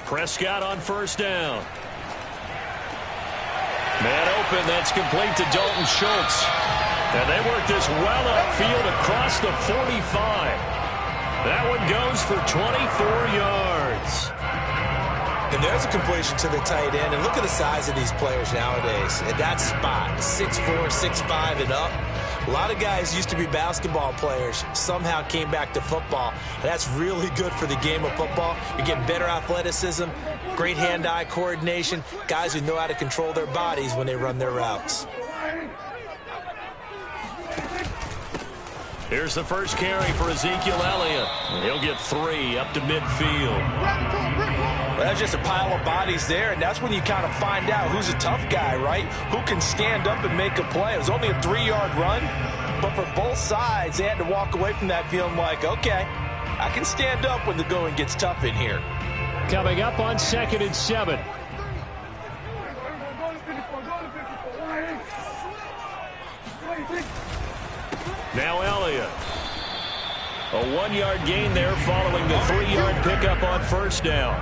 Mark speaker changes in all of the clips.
Speaker 1: Prescott on first down. Man open, that's complete to Dalton Schultz. And they work this well upfield across the 45. That one goes for 24 yards.
Speaker 2: And there's a completion to the tight end. And look at the size of these players nowadays. At that spot, 6'4", 6'5", and up. A lot of guys used to be basketball players, somehow came back to football. And that's really good for the game of football. You're getting better athleticism, great hand-eye coordination, guys who know how to control their bodies when they run their routes.
Speaker 1: Here's the first carry for Ezekiel Elliott. He'll get 3 up to midfield.
Speaker 2: Well, that's just a pile of bodies there, and that's when you kind of find out who's a tough guy, right? Who can stand up and make a play. It was only a 3-yard run, but for both sides, they had to walk away from that feeling like, okay, I can stand up when the going gets tough in here.
Speaker 1: Coming up on 2nd and 7. Now Elliott. A 1-yard gain there following the 3-yard pickup on first down.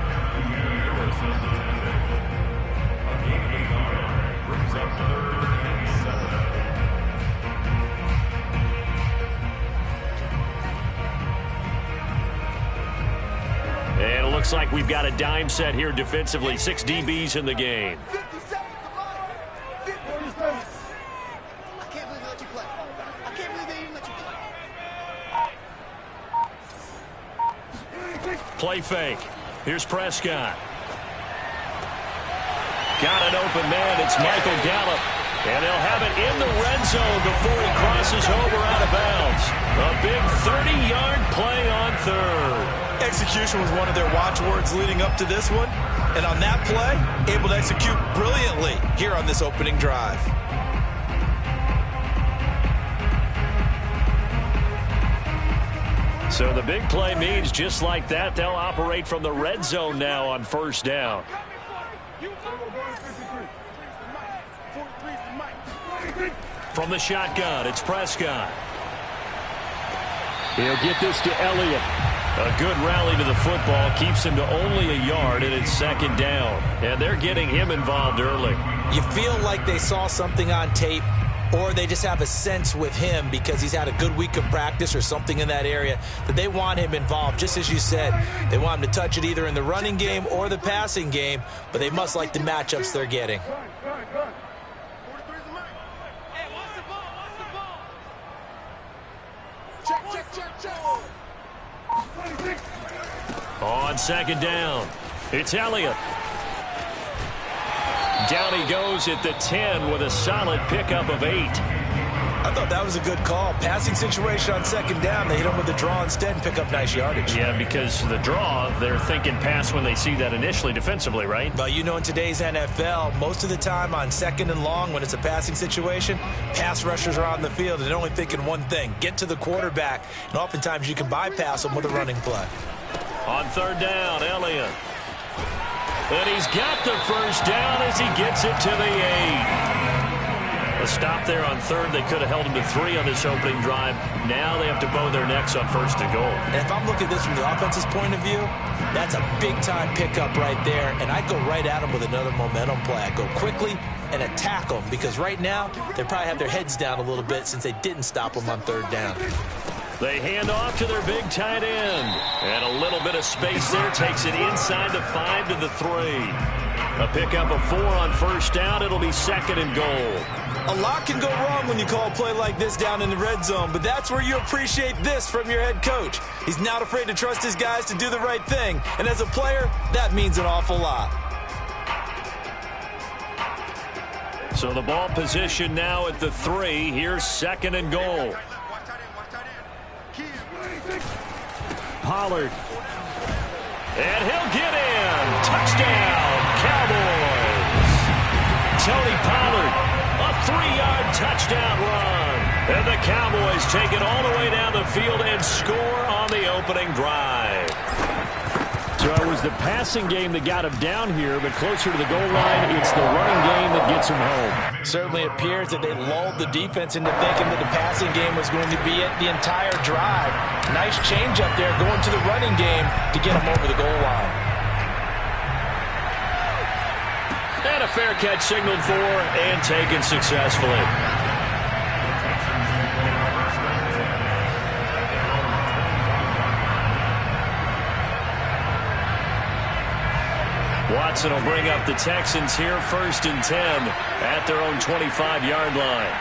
Speaker 1: And it looks like we've got a dime set here defensively. 6 DBs in the game. Play fake. Here's Prescott. Got an open man. It's Michael Gallup. And they'll have it in the red zone before he crosses over out of bounds. A big 30-yard play on third.
Speaker 2: Execution was one of their watchwords leading up to this one. And on that play, able to execute brilliantly here on this opening drive.
Speaker 1: So the big play means just like that, they'll operate from the red zone now on first down. From the shotgun, it's Prescott. He'll get this to Elliott. A good rally to the football, keeps him to only a yard, and it's 2nd down. And they're getting him involved early.
Speaker 2: You feel like they saw something on tape, or they just have a sense with him because he's had a good week of practice or something in that area that they want him involved. Just as you said, they want him to touch it either in the running game or the passing game, but they must like the matchups they're getting.
Speaker 1: On 2nd down, it's Elliott. Down he goes at the 10 with a solid pickup of 8.
Speaker 2: I thought that was a good call. Passing situation on 2nd down. They hit him with the draw instead and pick up nice yardage.
Speaker 1: Yeah, because the draw, they're thinking pass when they see that initially defensively, right?
Speaker 2: But you know, in today's NFL, most of the time on 2nd and long, when it's a passing situation, pass rushers are on the field and they're only thinking one thing, get to the quarterback. And oftentimes you can bypass them with a running play.
Speaker 1: On 3rd down, Elliott. And he's got the first down as he gets it to the 8. A stop there on 3rd. They could have held him to 3 on this opening drive. Now they have to bow their necks on 1st and goal.
Speaker 2: And if I'm looking at this from the offense's point of view, that's a big-time pickup right there. And I'd go right at him with another momentum play. I'd go quickly and attack them because right now they probably have their heads down a little bit since they didn't stop them on 3rd down.
Speaker 1: They hand off to their big tight end. And a little bit of space there takes it inside the 5 to the 3. A pickup of 4 on 1st down. It'll be 2nd and goal.
Speaker 2: A lot can go wrong when you call a play like this down in the red zone, but that's where you appreciate this from your head coach. He's not afraid to trust his guys to do the right thing. And as a player, that means an awful lot.
Speaker 1: So the ball position now at the 3. Here's 2nd and goal. Pollard. And he'll get in. Touchdown, Cowboys. Tony Pollard, a 3-yard touchdown run. And the Cowboys take it all the way down the field and score on the opening drive. So it was the passing game that got him down here, but closer to the goal line, it's the running game that gets him home.
Speaker 2: Certainly appears that they lulled the defense into thinking that the passing game was going to be it the entire drive. Nice change up there going to the running game to get him over the goal line.
Speaker 1: And a fair catch signaled for and taken successfully. Watson will bring up the Texans here 1st and 10 at their own 25-yard line.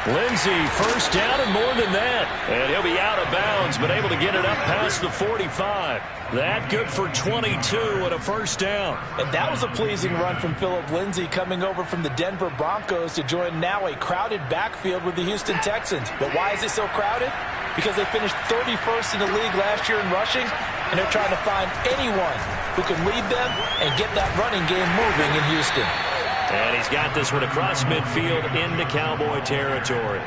Speaker 1: Lindsey, first down and more than that. And he'll be out of bounds, but able to get it up past the 45. That good for 22 and a first down.
Speaker 2: And that was a pleasing run from Phillip Lindsay coming over from the Denver Broncos to join now a crowded backfield with the Houston Texans. But why is it so crowded? Because they finished 31st in the league last year in rushing, and they're trying to find anyone who can lead them and get that running game moving in Houston.
Speaker 1: And he's got this one across midfield into Cowboy territory.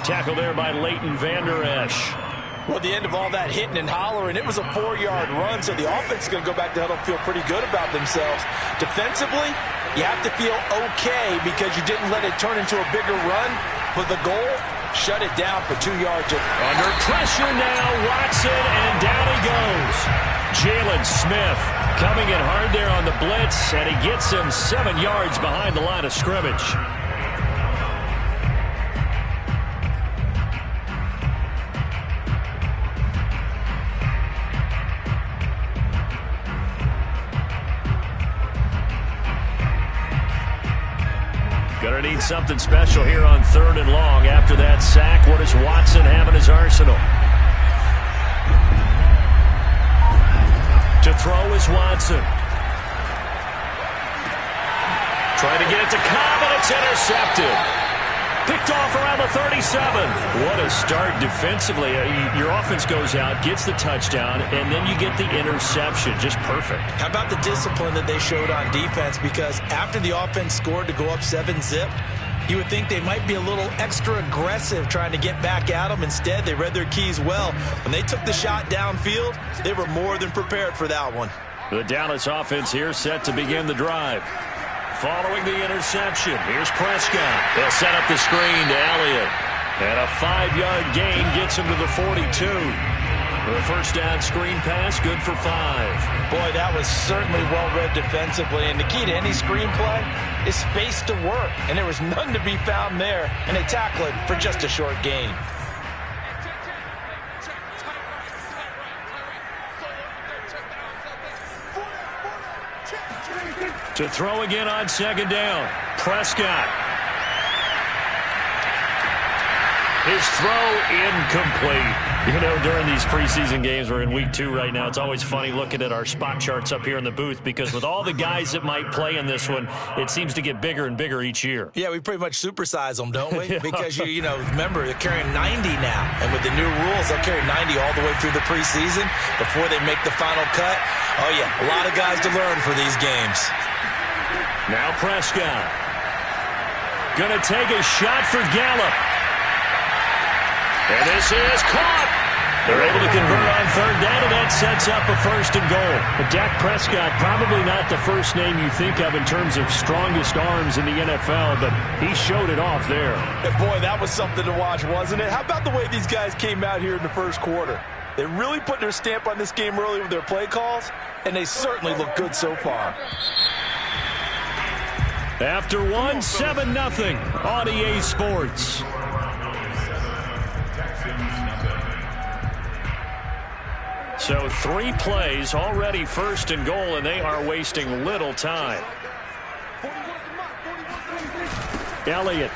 Speaker 1: Tackle there by Leighton Vander Esch.
Speaker 2: Well, at the end of all that hitting and hollering, it was a 4-yard run, so the offense is going to go back to huddle and feel pretty good about themselves. Defensively, you have to feel okay because you didn't let it turn into a bigger run, but the goal, shut it down for 2 yards.
Speaker 1: Under pressure now, Watson, and down he goes. Jalen Smith coming in hard there on the blitz, and he gets him 7 yards behind the line of scrimmage. Gonna need something special here on 3rd and long. After that sack, what does Watson have in his arsenal? To throw is Watson. Trying to get it to Cobb, and it's intercepted. Picked off around the 37. What a start defensively. Your offense goes out, gets the touchdown, and then you get the interception. Just perfect.
Speaker 2: How about the discipline that they showed on defense? Because after the offense scored to go up 7-zip, you would think they might be a little extra aggressive trying to get back at them. Instead, they read their keys well. When they took the shot downfield, they were more than prepared for that one.
Speaker 1: The Dallas offense here set to begin the drive. Following the interception, here's Prescott. They'll set up the screen to Elliott. And a 5-yard gain gets him to the 42. The first down screen pass, good for 5.
Speaker 2: Boy, that was certainly well-read defensively. And the key to any screenplay is space to work. And there was none to be found there. And they tackle it for just a short gain.
Speaker 1: To throw again on 2nd down. Prescott. His throw incomplete. You know, during these preseason games, we're in week 2 right now. It's always funny looking at our spot charts up here in the booth because with all the guys that might play in this one, it seems to get bigger and bigger each year.
Speaker 2: Yeah, we pretty much supersize them, don't we?
Speaker 1: Yeah.
Speaker 2: Because, you know, remember, they're carrying 90 now. And with the new rules, they'll carry 90 all the way through the preseason before they make the final cut. Oh, yeah, a lot of guys to learn for these games.
Speaker 1: Now Prescott. Gonna take a shot for Gallup. And this is caught. They're able to convert on 3rd down, and that sets up a 1st and goal. But Dak Prescott, probably not the first name you think of in terms of strongest arms in the NFL, but he showed it off there.
Speaker 2: And boy, that was something to watch, wasn't it? How about the way these guys came out here in the first quarter? They really put their stamp on this game early with their play calls, and they certainly look good so far.
Speaker 1: After 1, 7-0 on EA Sports. So 3 plays, already 1st and goal, and they are wasting little time. Elliott.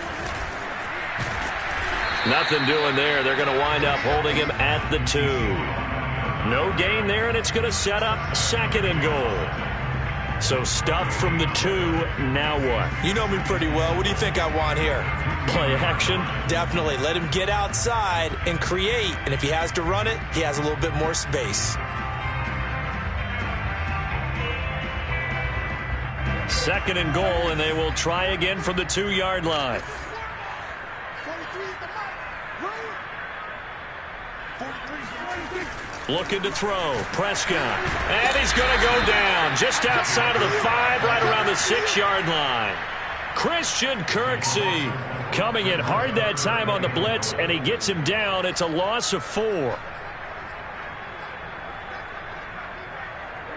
Speaker 1: Nothing doing there. They're going to wind up holding him at the 2. No gain there, and it's going to set up 2nd and goal. So stuff from the 2, now what?
Speaker 2: You know me pretty well. What do you think I want here?
Speaker 1: Play action? Definitely.
Speaker 2: Let him get outside and create. And if he has to run it, he has a little bit more space.
Speaker 1: 2nd and goal, and they will try again from the 2-yard line. Looking to throw. Prescott. And he's going to go down just outside of the 5, right around the 6-yard line. Christian Kirksey coming in hard that time on the blitz, and he gets him down. It's a loss of 4.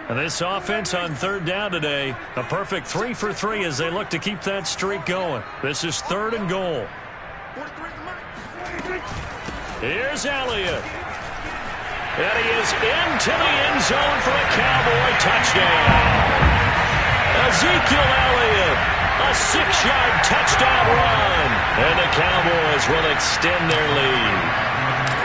Speaker 1: And this offense on 3rd down today, a perfect 3 for 3 as they look to keep that streak going. This is 3rd and goal. Here's Elliott. And he is into the end zone for a Cowboy touchdown. Ezekiel Elliott, a 6-yard touchdown run. And the Cowboys will extend their lead.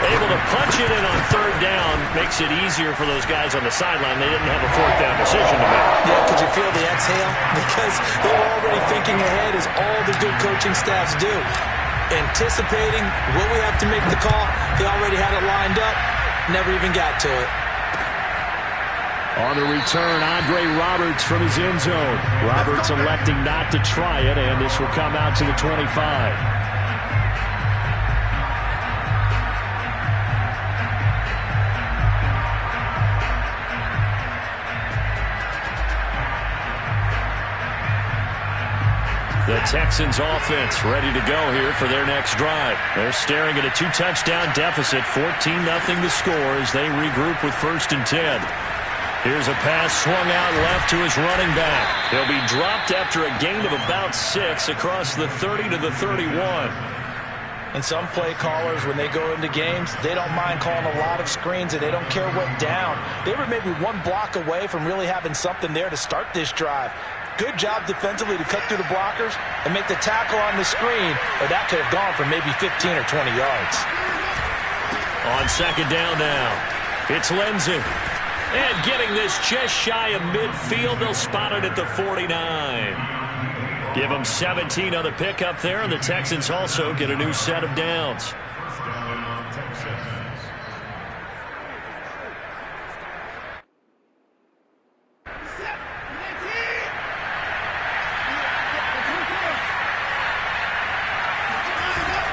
Speaker 1: Able to punch it in on 3rd down makes it easier for those guys on the sideline. They didn't have a 4th down decision to make.
Speaker 2: Yeah, could you feel the exhale? Because they were already thinking ahead, as all the good coaching staffs do. Anticipating what we have to make the call. They already had it lined up. Never even got to it.
Speaker 1: On the return, Andre Roberts from his end zone. Roberts electing not to try it, and this will come out to the 25. The Texans offense ready to go here for their next drive. They're staring at a 2-touchdown deficit, 14-0 the score as they regroup with 1st and 10. Here's a pass swung out left to his running back. He'll be dropped after a gain of about 6 across the 30 to the 31.
Speaker 2: And some play callers, when they go into games, they don't mind calling a lot of screens, and they don't care what down. They were maybe 1 block away from really having something there to start this drive. Good job defensively to cut through the blockers and make the tackle on the screen, or that could have gone for maybe 15 or 20 yards.
Speaker 1: On 2nd down now, it's Lindsey. And getting this just shy of midfield, they'll spot it at the 49. Give them 17 on the pickup there, and the Texans also get a new set of downs.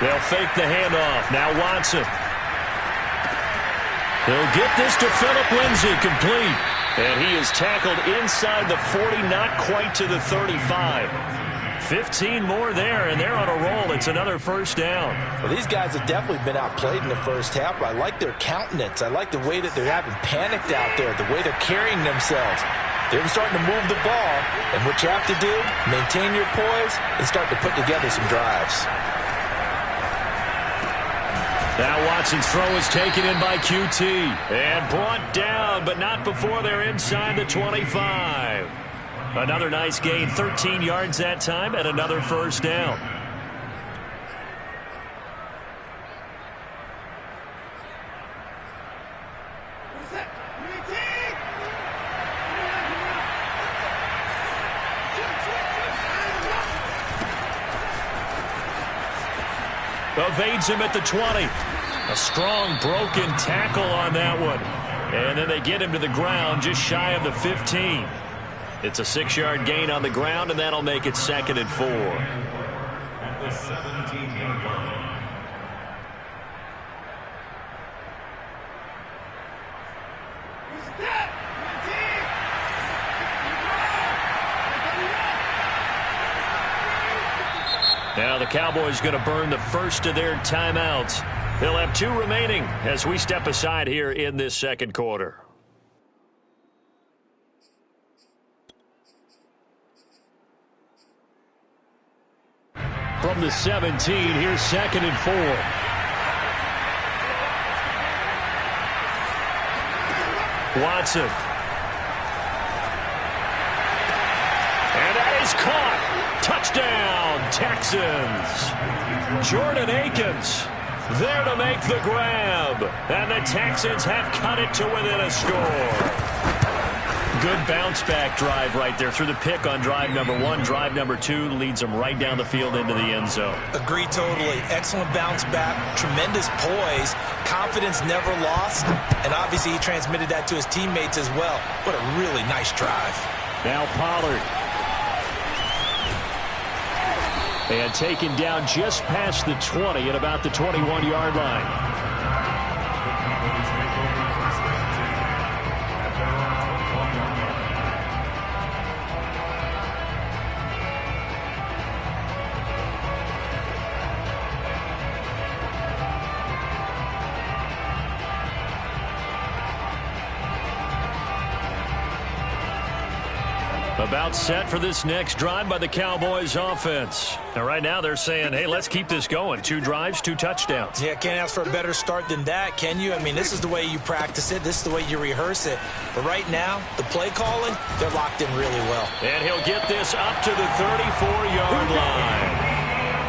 Speaker 1: They'll fake the handoff. Now Watson. They'll get this to Phillip Lindsay, complete. And he is tackled inside the 40, not quite to the 35. 15 more there, and they're on a roll. It's another 1st down.
Speaker 2: Well, these guys have definitely been outplayed in the first half, but I like their countenance. I like the way that they're having panicked out there, the way they're carrying themselves. They're starting to move the ball, and what you have to do, maintain your poise and start to put together some drives.
Speaker 1: Now Watson's throw is taken in by QT and brought down, but not before they're inside the 25. Another nice gain, 13 yards that time, and another 1st down. Evades him at the 20. A strong broken tackle on that one. And then they get him to the ground just shy of the 15. It's a 6-yard gain on the ground, and that'll make it 2nd and 4. At the 17-yard line. Now the Cowboys going to burn the first of their timeouts. They'll have 2 remaining as we step aside here in this 2nd quarter. From the 17, here's 2nd and 4. Watson. And that is caught. Touchdown, Texans. Jordan Akins there to make the grab. And the Texans have cut it to within a score. Good bounce-back drive right there through the pick on drive number 1. Drive number 2 leads them right down the field into the end zone.
Speaker 2: Agree totally. Excellent bounce-back, tremendous poise, confidence never lost, and obviously he transmitted that to his teammates as well. What a really nice drive.
Speaker 1: Now Pollard. And taken down just past the 20 at about the 21-yard line. About set for this next drive by the Cowboys offense. Now, right now they're saying, hey, let's keep this going. 2 drives, 2 touchdowns.
Speaker 2: Yeah, can't ask for a better start than that, can you? I mean, this is the way you practice it. This is the way you rehearse it. But right now, the play calling, they're locked in really well.
Speaker 1: And he'll get this up to the 34-yard line.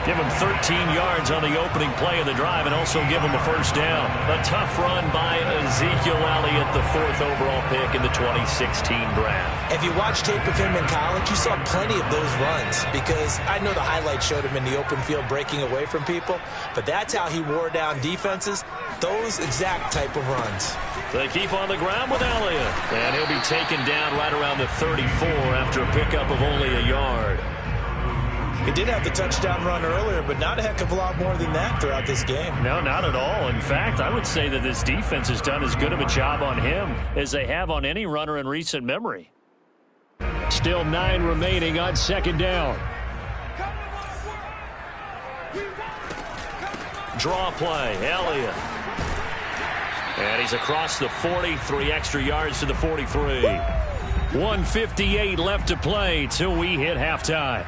Speaker 1: Give him 13 yards on the opening play of the drive and also give him a first down. A tough run by Ezekiel Elliott, the 4th overall pick in the 2016 draft.
Speaker 2: If you watched tape of him in college, you saw plenty of those runs because I know the highlights showed him in the open field breaking away from people, but that's how he wore down defenses, those exact type of runs.
Speaker 1: They keep on the ground with Elliott, and he'll be taken down right around the 34 after a pickup of only a yard.
Speaker 2: He did have the touchdown run earlier, but not a heck of a lot more than that throughout this game.
Speaker 1: No, not at all. In fact, I would say that this defense has done as good of a job on him as they have on any runner in recent memory. Still 9 remaining on second down. Draw play, Elliott. And he's across the 40, 3 extra yards to the 43. 1:58 left to play till we hit halftime.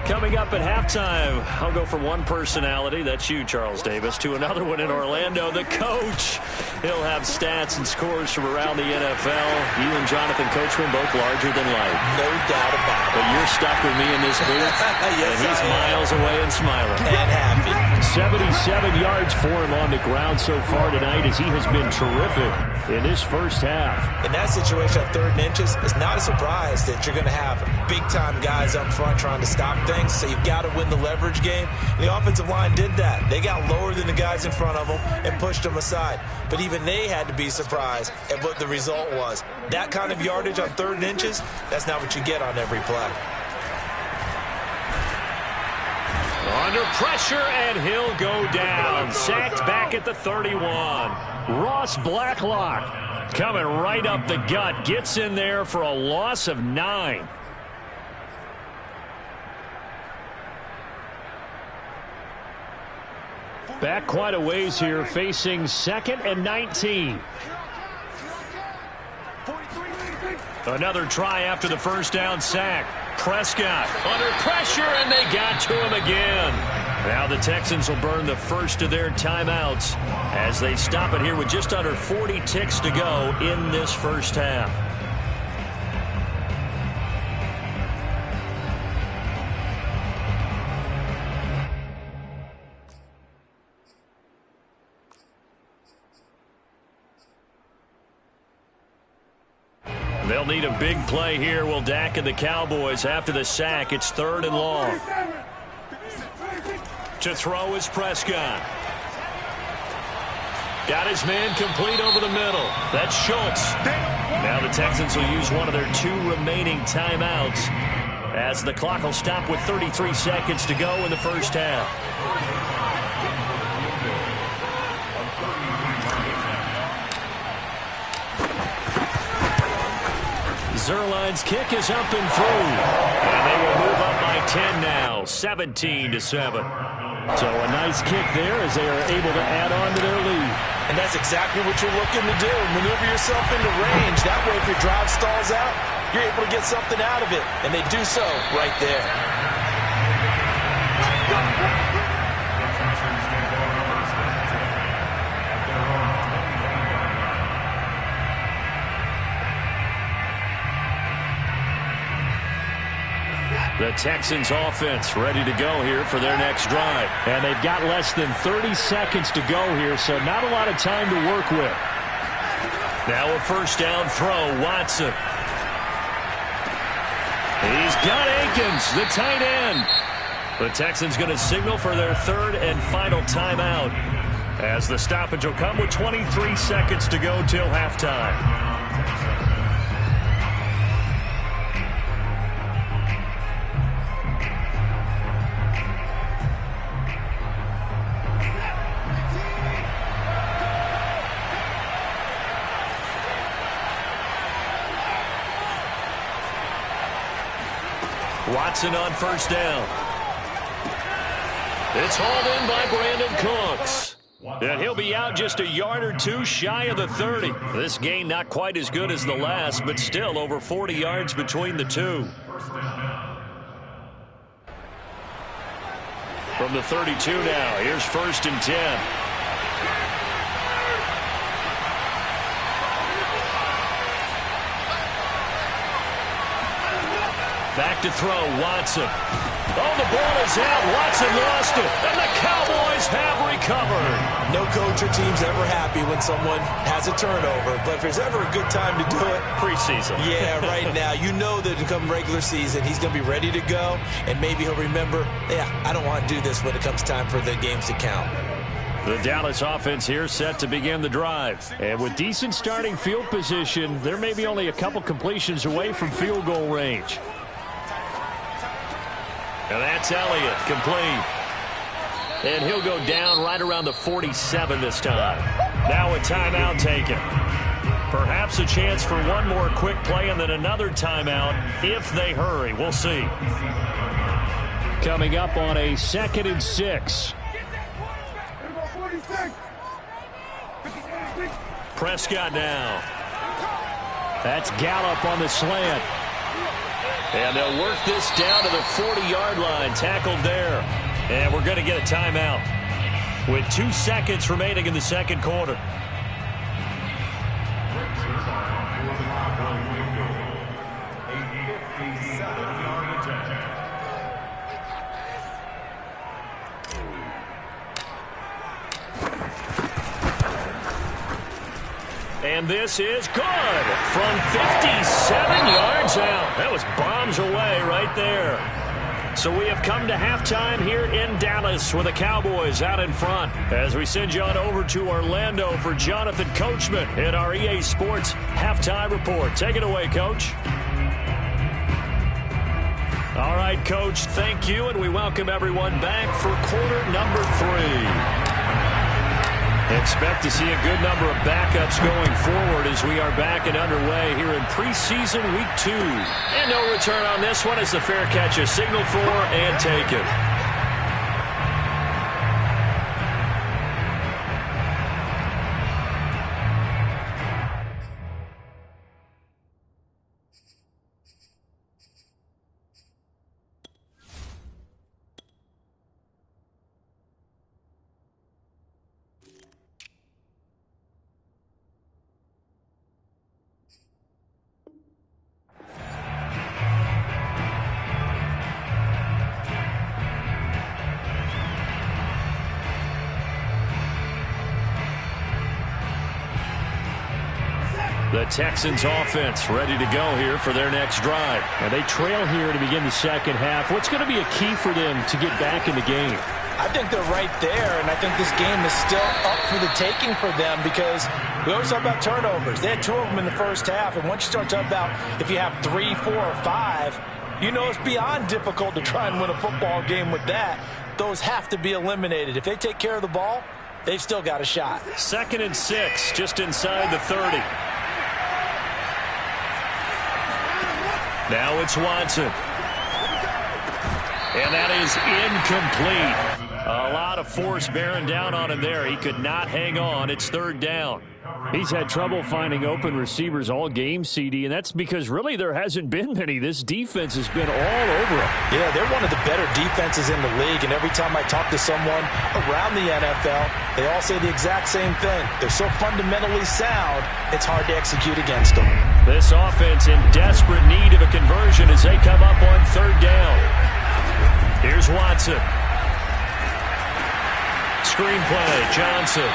Speaker 1: Coming up at halftime, I'll go from one personality, that's you, Charles Davis, to another one in Orlando, the coach. He'll have stats and scores from around the NFL. You and Jonathan Coachman both larger than life.
Speaker 2: No doubt about it.
Speaker 1: But you're stuck with me in this booth,
Speaker 2: yes,
Speaker 1: and he's miles away and smiling.
Speaker 2: And happy.
Speaker 1: 77 yards for him on the ground so far tonight as he has been terrific in this first half.
Speaker 2: In that situation at 3rd and inches, it's not a surprise that you're going to have big-time guys up front trying to stop things, so you've got to win the leverage game. And the offensive line did that. They got lower than the guys in front of them and pushed them aside. But even they had to be surprised at what the result was. That kind of yardage on 3rd and inches, that's not what you get on every play.
Speaker 1: Under pressure, and he'll go down. Sacked back at the 31. Ross Blacklock coming right up the gut. Gets in there for a loss of 9. Back quite a ways here, facing 2nd and 19. Another try after the first down sack. Prescott under pressure, and they got to him again. Now the Texans will burn the first of their timeouts as they stop it here with just under 40 ticks to go in this first half. They'll need a big play here. Will Dak and the Cowboys after the sack. It's 3rd and long. To throw is Prescott. Got his man complete over the middle. That's Schultz. Now the Texans will use one of their 2 remaining timeouts as the clock will stop with 33 seconds to go in the first half. Zerline's kick is up and through. And they will move up by 10 now, 17-7. So a nice kick there as they are able to add on to their lead.
Speaker 2: And that's exactly what you're looking to do. Maneuver yourself into range. That way, if your drive stalls out, you're able to get something out of it. And they do so right there.
Speaker 1: The Texans offense ready to go here for their next drive. And they've got less than 30 seconds to go here, so not a lot of time to work with. Now a first down throw, Watson. He's got Akins, the tight end. The Texans going to signal for their 3rd and final timeout as the stoppage will come with 23 seconds to go till halftime. Watson on first down. It's hauled in by Brandon Cooks. And he'll be out just a yard or two shy of the 30. This gain not quite as good as the last, but still over 40 yards between the two. From the 32 now, here's 1st and 10. Back to throw, Watson. Oh, the ball is out. Watson lost it, and the Cowboys have recovered.
Speaker 2: No coach or team's ever happy when someone has a turnover, but if there's ever a good time to do it,
Speaker 1: preseason.
Speaker 2: Yeah, right now. You know that come regular season, he's going to be ready to go, and maybe he'll remember, yeah, I don't want to do this when it comes time for the games to count.
Speaker 1: The Dallas offense here set to begin the drive. And with decent starting field position, there may be only a couple completions away from field goal range. And that's Elliott, complete. And he'll go down right around the 47 this time. Now a timeout taken. Perhaps a chance for one more quick play and then another timeout if they hurry. We'll see. Coming up on a 2nd and 6. Prescott now. That's Gallup on the slant. And they'll work this down to the 40-yard line, tackled there. And we're going to get a timeout with 2 seconds remaining in the second quarter. And this is good from 57 yards out. That was bombs away right there. So we have come to halftime here in Dallas with the Cowboys out in front. As we send you on over to Orlando for Jonathan Coachman in our EA Sports Halftime Report. Take it away, Coach. All right, Coach, thank you, and we welcome everyone back for quarter number 3. Expect to see a good number of backups going forward as we are back and underway here in preseason week 2. And no return on this one as the fair catch is signaled for and taken. The Texans offense ready to go here for their next drive. And they trail here to begin the second half. What's going to be a key for them to get back in the game?
Speaker 2: I think they're right there, and I think this game is still up for the taking for them because we always talk about turnovers. They had 2 of them in the first half, and once you start talking about if you have 3, 4, or 5, you know it's beyond difficult to try and win a football game with that. Those have to be eliminated. If they take care of the ball, they've still got a shot.
Speaker 1: 2nd and 6, just inside the 30. Now it's Watson. And that is incomplete. A lot of force bearing down on him there. He could not hang on. It's 3rd down. He's had trouble finding open receivers all game, CD, and that's because really there hasn't been many. This defense has been all over him.
Speaker 2: Yeah, they're one of the better defenses in the league, and every time I talk to someone around the NFL, they all say the exact same thing. They're so fundamentally sound, it's hard to execute against them.
Speaker 1: This offense in desperate need of a conversion as they come up on 3rd down. Here's Watson. Screenplay, Johnson.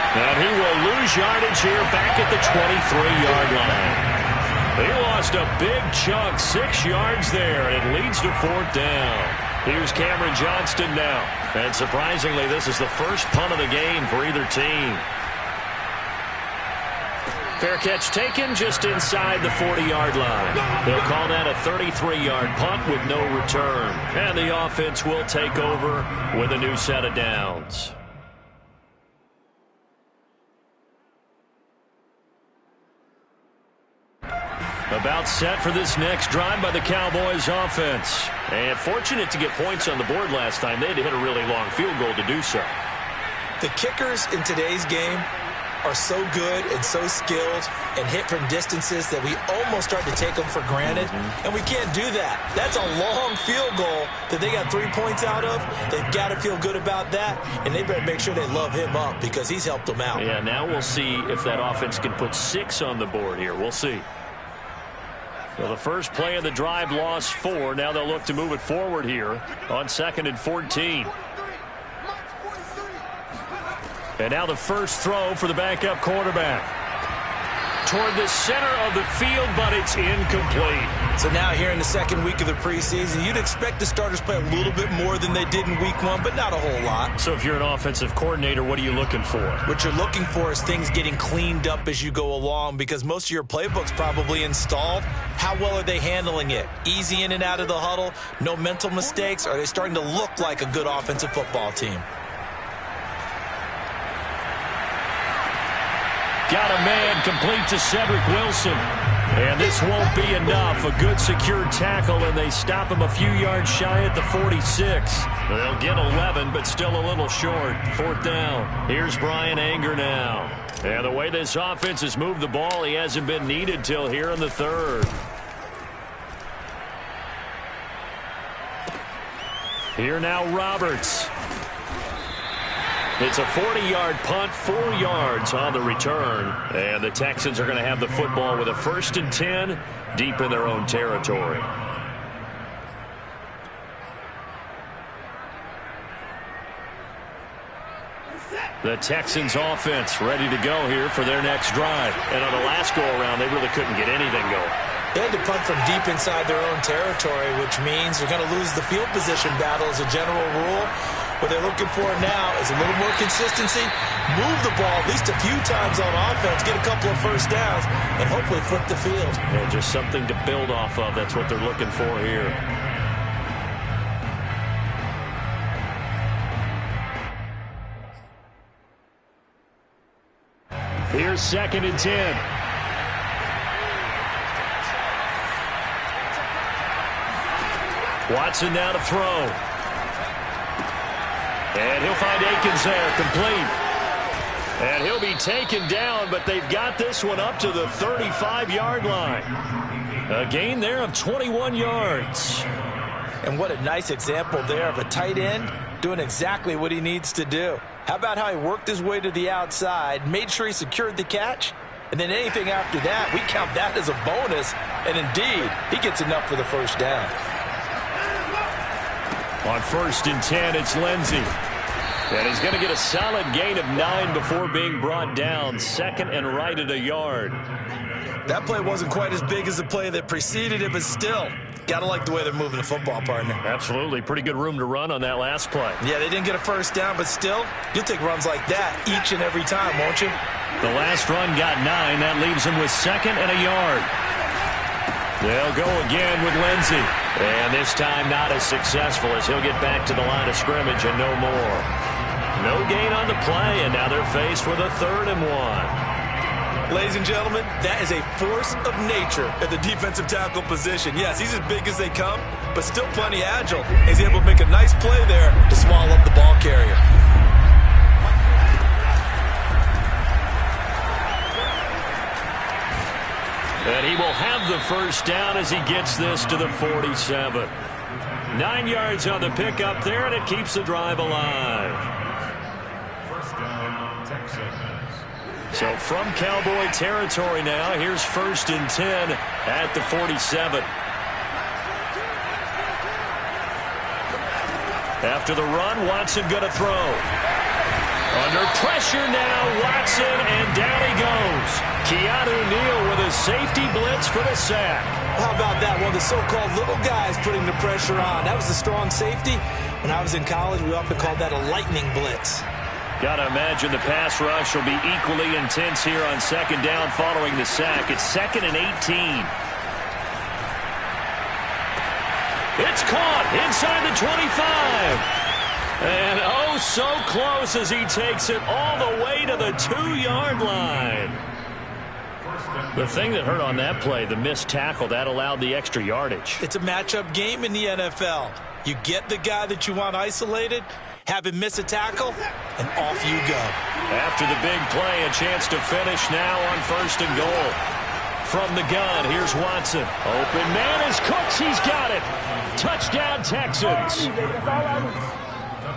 Speaker 1: And he will lose yardage here back at the 23-yard line. He lost a big chunk, 6 yards there, and it leads to 4th down. Here's Cameron Johnston now. And surprisingly, this is the first punt of the game for either team. Fair catch taken just inside the 40-yard line. They'll call that a 33-yard punt with no return. And the offense will take over with a new set of downs. About set for this next drive by the Cowboys offense. And fortunate to get points on the board last time. They had to hit a really long field goal to do so.
Speaker 2: The kickers in today's game are so good and so skilled and hit from distances that we almost start to take them for granted, and we can't do that. That's a long field goal that they got 3 points out of. They've got to feel good about that, and they better make sure they love him up because he's helped them out.
Speaker 1: Yeah, now we'll see if that offense can put 6 on the board here. We'll see. So the first play of the drive lost 4. Now they'll look to move it forward here on 2nd and 14. And now the first throw for the backup quarterback. Toward the center of the field, but it's incomplete.
Speaker 2: So now here in the second week of the preseason, you'd expect the starters play a little bit more than they did in week 1, but not a whole lot.
Speaker 1: So if you're an offensive coordinator, what are you looking for?
Speaker 2: What you're looking for is things getting cleaned up as you go along, because most of your playbook's probably installed. How well are they handling it? Easy in and out of the huddle, no mental mistakes? Are they starting to look like a good offensive football team?
Speaker 1: Got a man complete to Cedric Wilson. And this won't be enough. A good secured tackle, and they stop him a few yards shy at the 46. They'll get 11, but still a little short. 4th down. Here's Brian Anger now. And the way this offense has moved the ball, he hasn't been needed till here in the 3rd. Here now Roberts. It's a 40-yard punt, 4 yards on the return. And the Texans are going to have the football with a 1st and 10 deep in their own territory. The Texans offense ready to go here for their next drive. And on the last go-around, they really couldn't get anything going.
Speaker 2: They had to punt from deep inside their own territory, which means they're going to lose the field position battle as a general rule. What they're looking for now is a little more consistency, move the ball at least a few times on offense, get a couple of first downs, and hopefully flip the field.
Speaker 1: And just something to build off of. That's what they're looking for here. Here's 2nd and 10. Watson now to throw. And he'll find Akins there, complete. And he'll be taken down, but they've got this one up to the 35-yard line. A gain there of 21 yards.
Speaker 2: And what a nice example there of a tight end doing exactly what he needs to do. How about how he worked his way to the outside, made sure he secured the catch, and then anything after that, we count that as a bonus. And indeed, he gets enough for the first down.
Speaker 1: On 1st and 10, it's Lindsey. And he's going to get a solid gain of 9 before being brought down. 2nd and right at a yard.
Speaker 2: That play wasn't quite as big as the play that preceded it, but still, got to like the way they're moving the football, partner.
Speaker 1: Absolutely. Pretty good room to run on that last play.
Speaker 2: Yeah, they didn't get a first down, but still, you'll take runs like that each and every time, won't you?
Speaker 1: The last run got 9. That leaves him with 2nd and a yard. They'll go again with Lindsey. And this time not as successful as he'll get back to the line of scrimmage and no more. No gain on the play, and now they're faced with a 3rd and 1.
Speaker 2: Ladies and gentlemen, that is a force of nature at the defensive tackle position. Yes, he's as big as they come, but still plenty agile. He's able to make a nice play there to swallow up the ball carrier.
Speaker 1: And he will have the first down as he gets this to the 47. 9 yards on the pickup there, and it keeps the drive alive.
Speaker 3: First down, Texans.
Speaker 1: So from Cowboy territory now, here's 1st and 10 at the 47. After the run, Watson going to throw. Under pressure now, Watson, and down he goes. Keanu Neal with a safety blitz for the sack.
Speaker 2: How about that? One of the so-called little guys putting the pressure on. That was the strong safety. When I was in college, we often called that a lightning blitz.
Speaker 1: Got to imagine the pass rush will be equally intense here on 2nd down following the sack. It's 2nd and 18. It's caught inside the 25. And oh, so close as he takes it all the way to the 2-yard line. The thing that hurt on that play, the missed tackle, that allowed the extra yardage.
Speaker 2: It's a matchup game in the NFL. You get the guy that you want isolated, have him miss a tackle, and off you go.
Speaker 1: After the big play, a chance to finish now on 1st and goal. From the gun, here's Watson. Open man is Cooks. He's got it. Touchdown, Texans.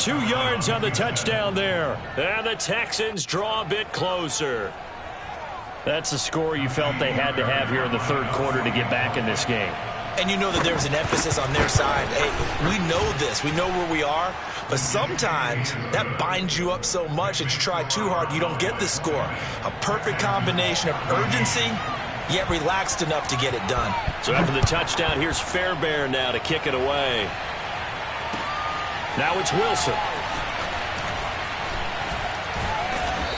Speaker 1: 2 yards on the touchdown there. And the Texans draw a bit closer. That's a score you felt they had to have here in the 3rd quarter to get back in this game.
Speaker 2: And you know that there's an emphasis on their side. Hey, we know this. We know where we are. But sometimes that binds you up so much that you try too hard, you don't get the score. A perfect combination of urgency, yet relaxed enough to get it done.
Speaker 1: So after the touchdown, here's Fairbairn now to kick it away. Now it's Wilson.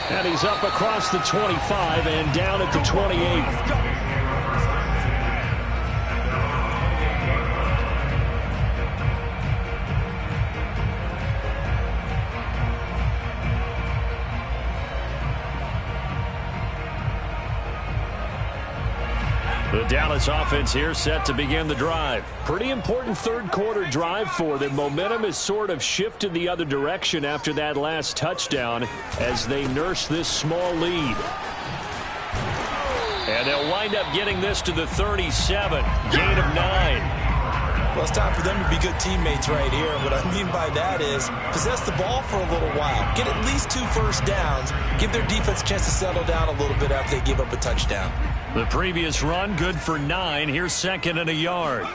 Speaker 1: And he's up across the 25 and down at the 28. The Dallas offense here set to begin the drive. Pretty important 3rd quarter drive for them. Momentum has sort of shifted the other direction after that last touchdown as they nurse this small lead. And they'll wind up getting this to the 37. Gain of 9.
Speaker 2: Well, it's time for them to be good teammates right here. What I mean by that is possess the ball for a little while. Get at least 2 first downs. Give their defense a chance to settle down a little bit after they give up a touchdown.
Speaker 1: The previous run, good for 9. Here's 2nd and a yard.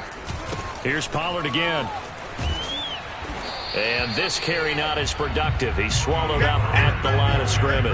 Speaker 1: Here's Pollard again. And this carry not as productive. He's swallowed up at the line of scrimmage.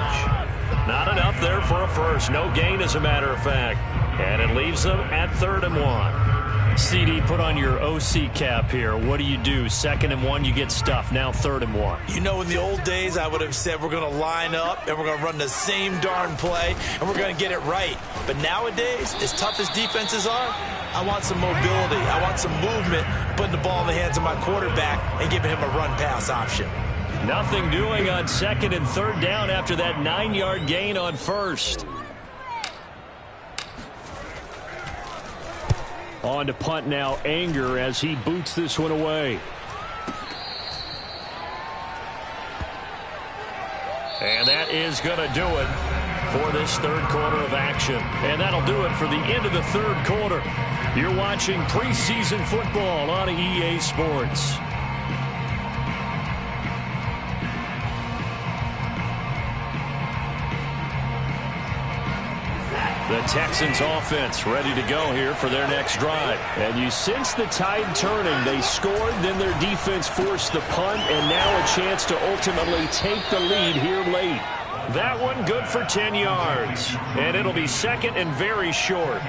Speaker 1: Not enough there for a first. No gain, as a matter of fact. And it leaves them at 3rd and 1. CD, put on your OC cap here. What do you do? 2nd and 1, you get stuffed. Now 3rd and 1.
Speaker 2: You know, in the old days, I would have said we're going to line up and we're going to run the same darn play and we're going to get it right. But nowadays, as tough as defenses are, I want some mobility. I want some movement, putting the ball in the hands of my quarterback and giving him a run-pass option.
Speaker 1: Nothing doing on 2nd and 3rd down after that 9-yard gain on 1st. On to punt now, Anger, as he boots this one away. And that is going to do it for this 3rd quarter of action. And that'll do it for the end of the 3rd quarter. You're watching preseason football on EA Sports. The Texans offense ready to go here for their next drive. And you sense the tide turning. They scored, then their defense forced the punt, and now a chance to ultimately take the lead here late. That one good for 10 yards. And it'll be 2nd and very short.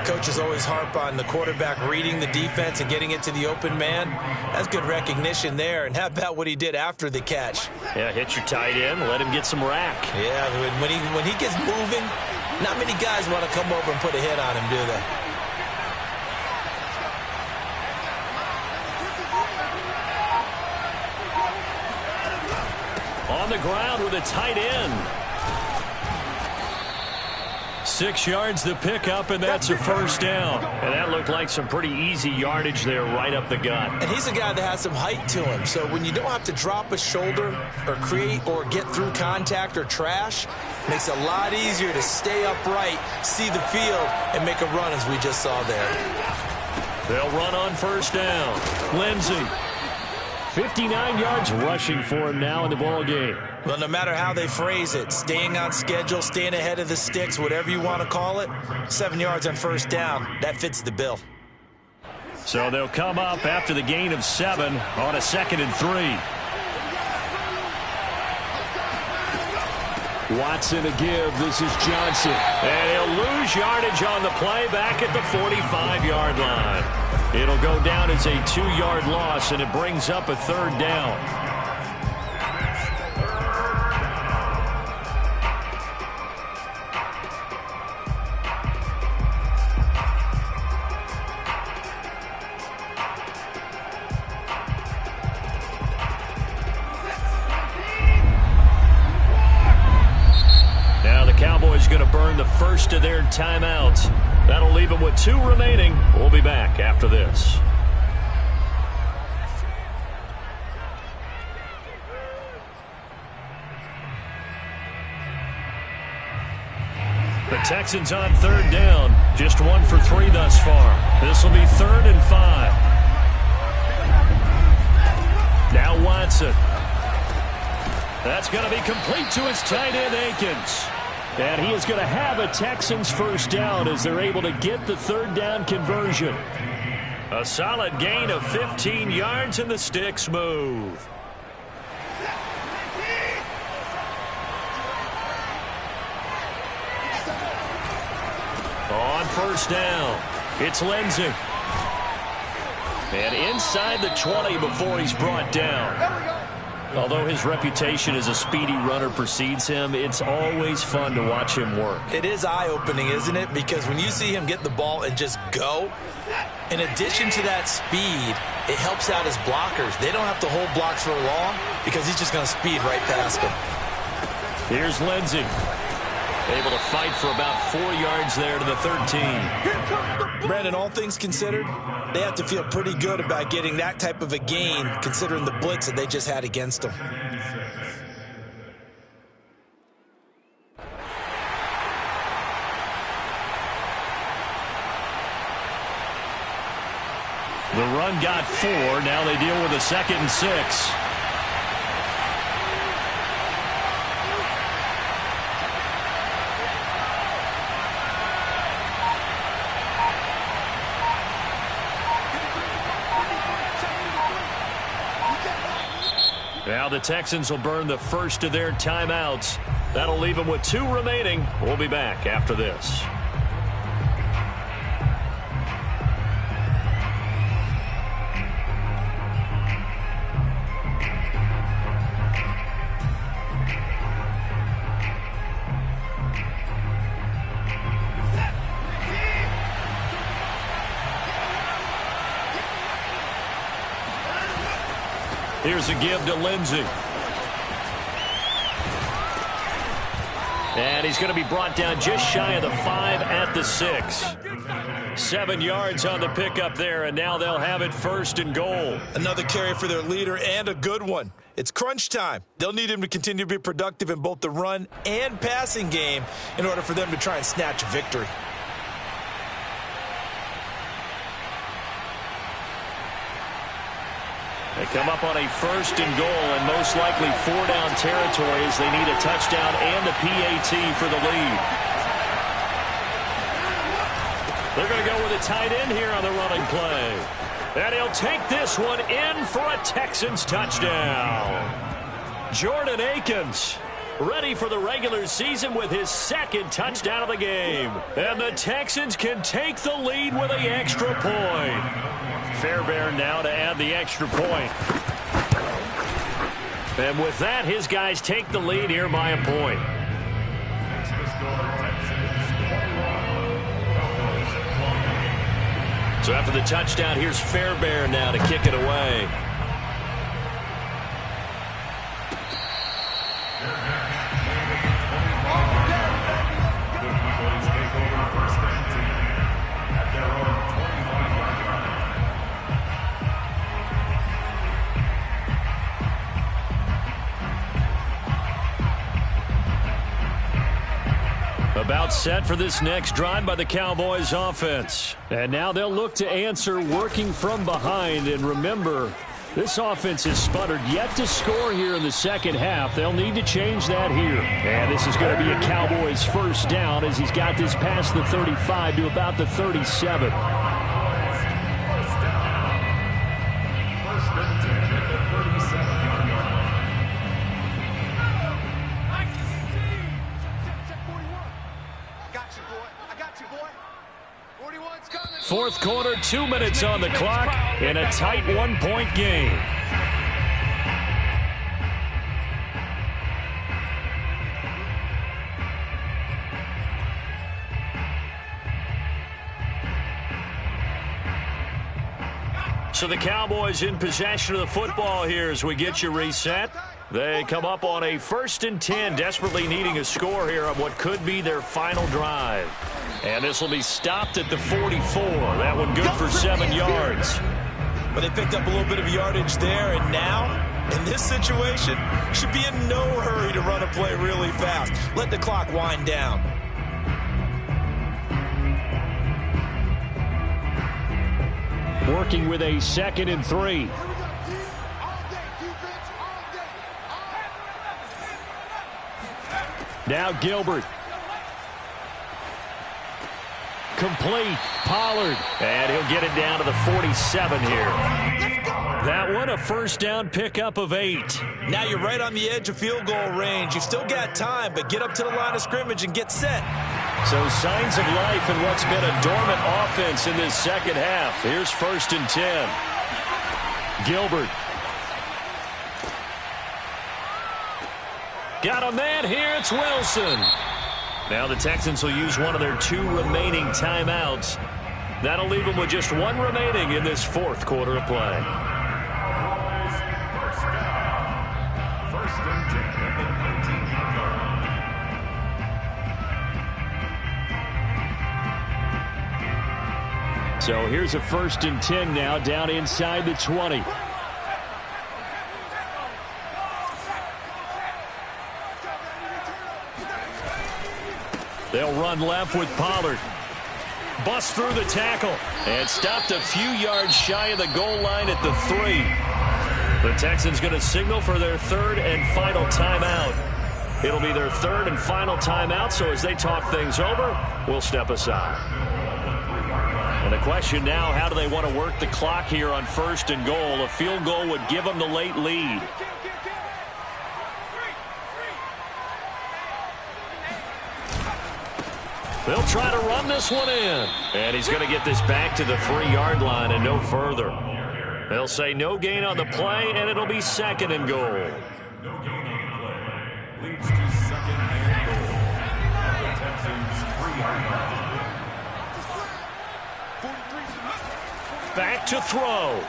Speaker 2: Coaches always harp on the quarterback reading the defense and getting it to the open man. That's good recognition there. And how about what he did after the catch?
Speaker 1: Yeah, hit your tight end, let him get some rack.
Speaker 2: Yeah, when he gets moving, not many guys want to come over and put a hit on him, do they?
Speaker 1: On the ground with a tight end. 6 yards the pickup, and that's a 1st down. And that looked like some pretty easy yardage there right up the gut.
Speaker 2: And he's a guy that has some height to him. So when you don't have to drop a shoulder or create or get through contact or trash, makes it a lot easier to stay upright, see the field, and make a run as we just saw there.
Speaker 1: They'll run on 1st down. Lindsey. 59 yards rushing for him now in the ball game.
Speaker 2: Well, no matter how they phrase it, staying on schedule, staying ahead of the sticks, whatever you want to call it, 7 yards on 1st down, that fits the bill.
Speaker 1: So they'll come up after the gain of 7 on a 2nd and 3. Watson to give. This is Johnson. And he'll lose yardage on the play back at the 45-yard line. It'll go down as a 2-yard loss, and it brings up a 3rd down. Going to burn the first of their timeouts. That'll leave them with 2 remaining. We'll be back after this. Texans on third down. Just 1 for 3 thus far. This will be 3rd and 5. Now Watson. That's going to be complete to his tight end, Akins. And he is going to have a Texans first down as they're able to get the 3rd down conversion. A solid gain of 15 yards, and the sticks move. On first down, it's Lindsey. And inside the 20 before he's brought down. Although his reputation as a speedy runner precedes him, it's always fun to watch him work.
Speaker 2: It is eye-opening, isn't it? Because when you see him get the ball and just go, in addition to that speed, it helps out his blockers. They don't have to hold blocks for long because he's just going to speed right past them.
Speaker 1: Here's Lindsey. Able to fight for about 4 yards there to the 13.
Speaker 2: Brandon, all things considered, they have to feel pretty good about getting that type of a gain considering the blitz that they just had against them.
Speaker 1: The run got 4. Now they deal with a 2nd and 6. Now the Texans will burn the first of their timeouts. That'll leave them with 2 remaining. We'll be back after this. Here's a give to Lindsey. And he's going to be brought down just shy of the 5 at the 6. 7 yards on the pickup there, and now they'll have it 1st and goal.
Speaker 2: Another carry for their leader, and a good one. It's crunch time. They'll need him to continue to be productive in both the run and passing game in order for them to try and snatch a victory.
Speaker 1: They come up on a 1st and goal, and most likely 4-down territory as they need a touchdown and a PAT for the lead. They're going to go with a tight end here on the running play. And he'll take this one in for a Texans touchdown. Jordan Akins ready for the regular season with his 2nd touchdown of the game. And the Texans can take the lead with an extra point. Fairbairn now to add the extra point. And with that, his guys take the lead here by a point. So after the touchdown, here's Fairbairn now to kick it away. About set for this next drive by the Cowboys offense. And now they'll look to answer working from behind. And remember, this offense has sputtered yet to score here in the 2nd half. They'll need to change that here. And this is going to be a Cowboys first down as he's got this past the 35 to about the 37. Fourth quarter, 2 minutes on the clock in a tight 1-point game. So the Cowboys in possession of the football here as we get you reset. They come up on a 1st and 10, desperately needing a score here on what could be their final drive. And this will be stopped at the 44. That one good for 7 yards.
Speaker 2: But they picked up a little bit of yardage there, and now, in this situation, should be in no hurry to run a play really fast. Let the clock wind down.
Speaker 1: working with a 2nd and 3. Now Gilbert. Complete. Pollard. And he'll get it down to the 47 here. That one, a first down pickup of 8.
Speaker 2: Now you're right on the edge of field goal range. You've still got time, but get up to the line of scrimmage and get set.
Speaker 1: So signs of life in what's been a dormant offense in this second half. Here's 1st and 10. Gilbert. Got a man here. It's Wilson. Now the Texans will use one of their 2 remaining timeouts. That'll leave them with just 1 remaining in this 4th quarter of play.
Speaker 3: First and 10 at the 19-yard line.
Speaker 1: So here's a 1st and 10 now down inside the 20. They'll run left with Pollard. Bust through the tackle and stopped a few yards shy of the goal line at the 3. The Texans going to signal for their 3rd and final timeout. It'll be their 3rd and final timeout, so as they talk things over, we'll step aside. And the question now, how do they want to work the clock here on 1st and goal? A field goal would give them the late lead. They'll try to run this one in. And he's going to get this back to the 3-yard line and no further. They'll say no gain on the play, and it'll be 2nd and goal.
Speaker 3: No gain on the play. Leads to 2nd and goal. The Texans 3-yard line.
Speaker 1: Back to throw.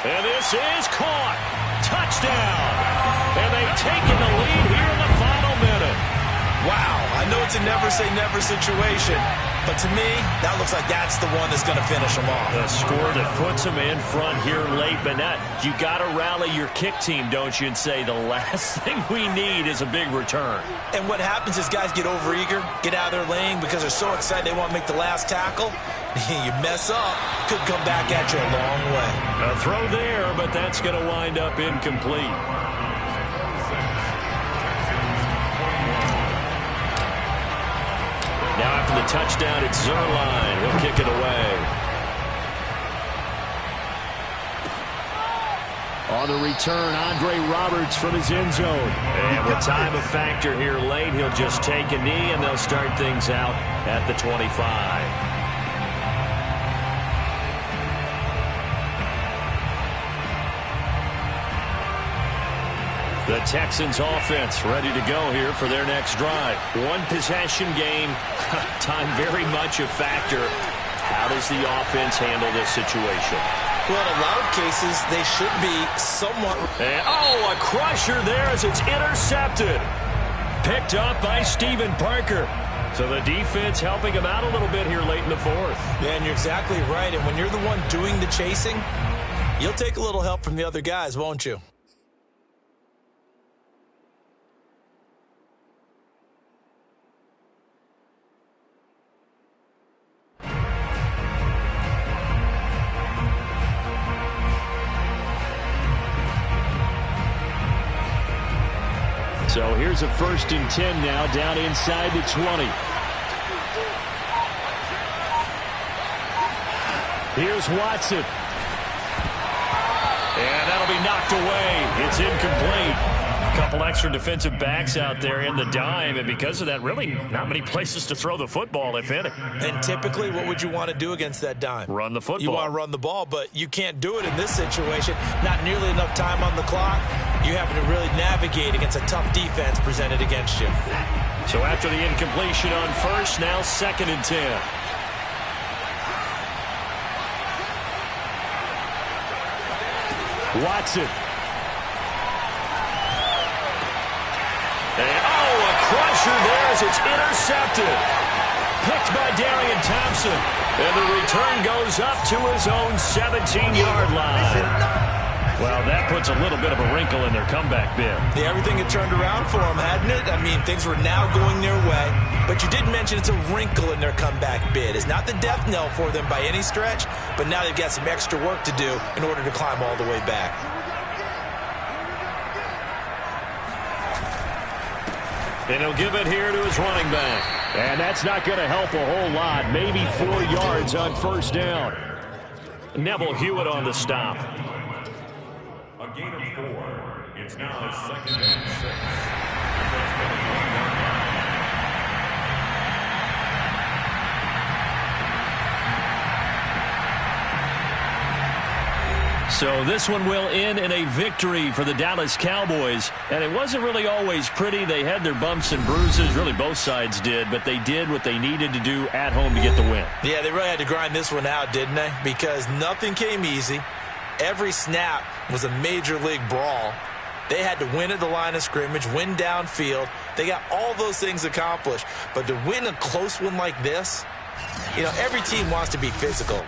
Speaker 1: And this is caught. Touchdown. And they've taken the lead here in the final minute.
Speaker 2: Wow, I know it's a never-say-never situation, but to me, that looks like that's the one that's going to finish them off.
Speaker 1: A score that puts them in front here late, but not. You got to rally your kick team, don't you, and say the last thing we need is a big return.
Speaker 2: And what happens is guys get overeager, get out of their lane because they're so excited they want to make the last tackle. You mess up, could come back at you a long way.
Speaker 1: A throw there, but that's going to wind up incomplete. Now after the touchdown, it's Zerline. He'll kick it away. On the return, Andre Roberts from his end zone. And with time a factor here late, he'll just take a knee, and they'll start things out at the 25. The Texans offense ready to go here for their next drive. One possession game, time very much a factor. How does the offense handle this situation?
Speaker 2: Well, in a lot of cases, they should be somewhat...
Speaker 1: And, a crusher there as it's intercepted. Picked up by Steven Parker. So the defense helping him out a little bit here late in the 4th.
Speaker 2: Yeah, and you're exactly right. And when you're the one doing the chasing, you'll take a little help from the other guys, won't you?
Speaker 1: So here's a 1st and 10 now down inside the 20. Here's Watson. And that'll be knocked away. It's incomplete. A couple extra defensive backs out there in the dime, and because of that, really not many places to throw the football, if any.
Speaker 2: And typically, what would you want to do against that dime?
Speaker 1: Run the football.
Speaker 2: You want to run the ball, but you can't do it in this situation. Not nearly enough time on the clock. You having to really navigate against a tough defense presented against you.
Speaker 1: So after the incompletion on 1st, now 2nd and 10. Watson. And, a crusher there as it's intercepted. Picked by Darian Thompson. And the return goes up to his own 17-yard line. Well, that puts a little bit of a wrinkle in their comeback bid.
Speaker 2: Yeah, everything had turned around for them, hadn't it? I mean, things were now going their way. But you did mention it's a wrinkle in their comeback bid. It's not the death knell for them by any stretch, but now they've got some extra work to do in order to climb all the way back.
Speaker 1: And he'll give it here to his running back. And that's not going to help a whole lot. Maybe 4 yards on first down. Neville Hewitt on the stop.
Speaker 3: A gain of 4. It's now 2nd and 6.
Speaker 1: So this one will end in a victory for the Dallas Cowboys. And it wasn't really always pretty. They had their bumps and bruises. Really, both sides did. But they did what they needed to do at home to get the win.
Speaker 2: Yeah, they really had to grind this one out, didn't they? Because nothing came easy. Every snap was a major league brawl. They had to win at the line of scrimmage, win downfield. They got all those things accomplished. But to win a close one like this, you know, every team wants to be physical.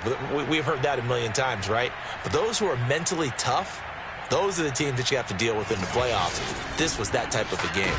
Speaker 2: We've heard that a million times, right? But those who are mentally tough, those are the teams that you have to deal with in the playoffs. This was that type of a game.